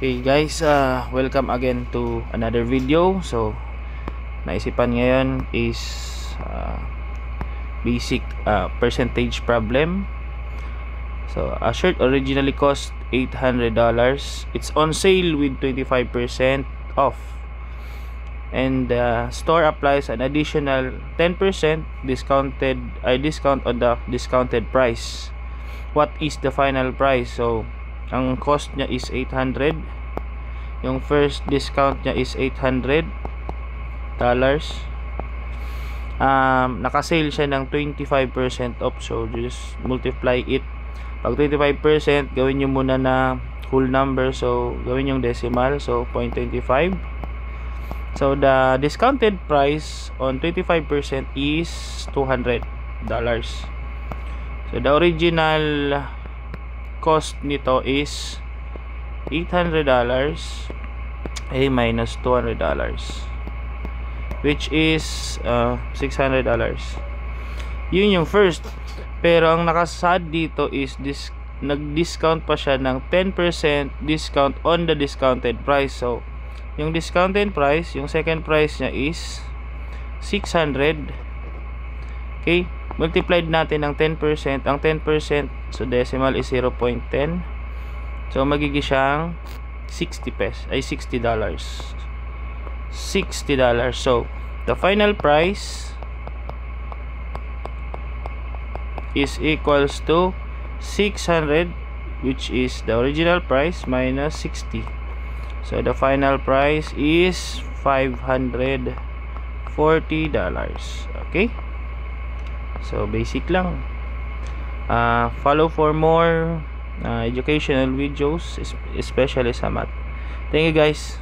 Hey guys, welcome again to another video. So, naisipan ngayon is basic percentage problem. So, a shirt originally cost $800. It's on sale with 25% off. And the store applies an additional 10% discount on the discounted price. What is the final price? So, ang cost niya is 800. Yung first discount niya is $800. Naka-sale siya ng 25% off. So, just multiply it. Pag 25%, gawin nyo muna na whole number. So, gawin yung decimal. So, 0.25. So, the discounted price on 25% is $200. So, the original cost nito is $800 minus $200, which is $600. Yun yung first. Pero ang nakasad dito is nag-discount pa siya ng 10% discount on the discounted price. So, yung discounted price, yung second price niya is 600. Okay? Multiplied natin ng 10%. Ang 10%, so decimal is 0.10. So, magiging siyang $60. $60. So, the final price is equals to 600, which is the original price, minus 60. So, the final price is $540. Okay? So, basic lang. Follow for more educational videos, especially sa math. Thank you guys.